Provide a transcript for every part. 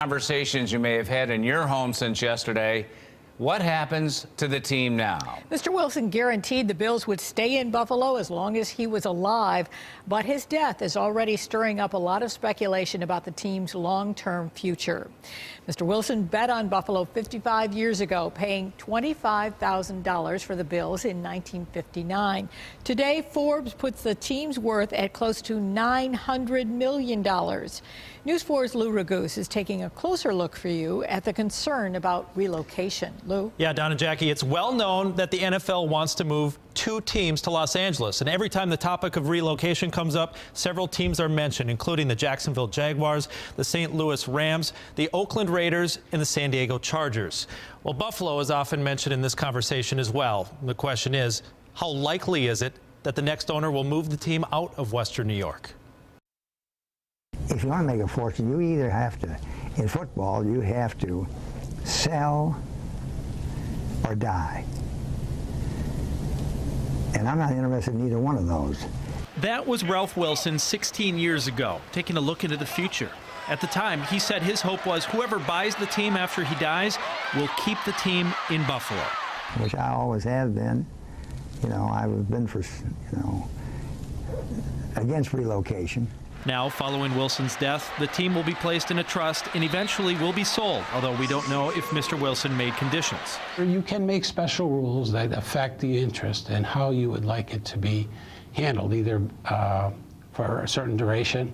Conversations you may have had in your home since yesterday. What happens to the team now? Mr. Wilson guaranteed the Bills would stay in Buffalo as long as he was alive, but his death is already stirring up a lot of speculation about the team's long-term future. Mr. Wilson bet on Buffalo 55 years ago, paying $25,000 for the Bills in 1959. Today, Forbes puts the team's worth at close to $900 million. News 4's Lou Raguse is taking a closer look for you at the concern about relocation. Lou? Yeah, Don and Jackie, it's well known that the NFL wants to move 2 teams to Los Angeles. And every time the topic of relocation comes up, several teams are mentioned, including the Jacksonville Jaguars, the St. Louis Rams, the Oakland Raiders, and the San Diego Chargers. Well, Buffalo is often mentioned in this conversation as well. The question is, how likely is it that the next owner will move the team out of Western New York? If you want to make a fortune, you either have to, in football, you have to sell or die. And I'm not interested in either one of those. That was Ralph Wilson 16 years ago, taking a look into the future. At the time, he said his hope was whoever buys the team after he dies will keep the team in Buffalo. Which I always have been. You know, I've been for, against relocation. Now, following Wilson's death, the team will be placed in a trust and eventually will be sold, although we don't know if Mr. Wilson made conditions. You can make special rules that affect the interest and how you would like it to be handled, either for a certain duration,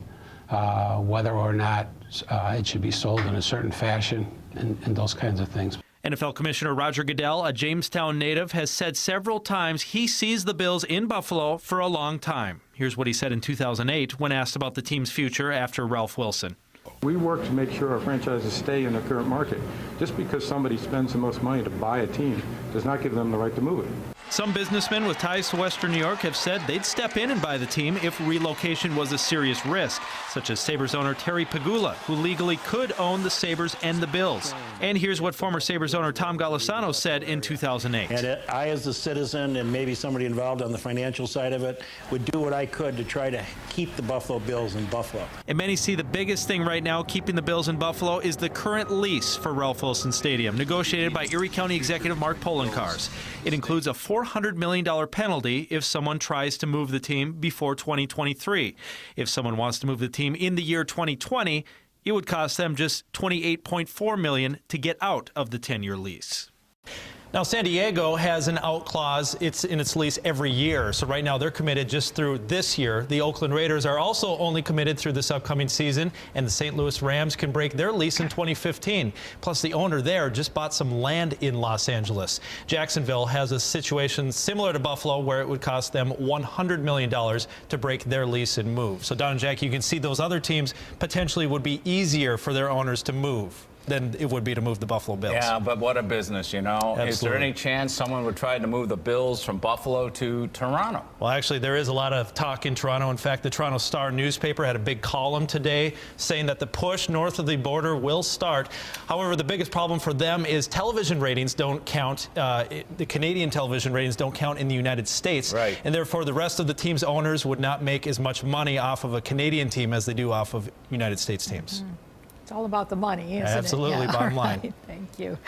whether or not it should be sold in a certain fashion, and those kinds of things. NFL Commissioner Roger Goodell, a Jamestown native, has said several times he sees the Bills in Buffalo for a long time. Here's what he said in 2008 when asked about the team's future after Ralph Wilson. We work to make sure our franchises stay in the current market. Just because somebody spends the most money to buy a team does not give them the right to move it. Some businessmen with ties to Western New York have said they'd step in and buy the team if relocation was a serious risk, such as Sabres owner Terry Pegula, who legally could own the Sabres and the Bills. And here's what former Sabres owner Tom Golisano said in 2008. And I, as a citizen and maybe somebody involved on the financial side of it, would do what I could to try to keep the Buffalo Bills in Buffalo. And many see the biggest thing right now keeping the Bills in Buffalo is the current lease for Ralph Wilson Stadium, negotiated by Erie County Executive Mark Poloncarz. It includes a $400 million penalty if someone tries to move the team before 2023. If someone wants to move the team in the year 2020, it would cost them just $28.4 million to get out of the 10-year lease. Now, San Diego has an out clause. It's in its lease every year. So right now they're committed just through this year. The Oakland Raiders are also only committed through this upcoming season, and the St. Louis Rams can break their lease in 2015. Plus, the owner there just bought some land in Los Angeles. Jacksonville has a situation similar to Buffalo where it would cost them $100 million to break their lease and move. So, Don and Jackie, you can see those other teams potentially would be easier for their owners to move than it would be to move the Buffalo Bills. Yeah, but what a business, you know. Absolutely. Is there any chance someone would try to move the Bills from Buffalo to Toronto? Well, actually, there is a lot of talk in Toronto. In fact, the Toronto Star newspaper had a big column today saying that the push north of the border will start. However, the biggest problem for them is television ratings don't count. The Canadian television ratings don't count in the United States. Right. And therefore, the rest of the team's owners would not make as much money off of a Canadian team as they do off of United States teams. It's all about the money, isn't it? Absolutely, Yeah. bottom line. All right. Thank you.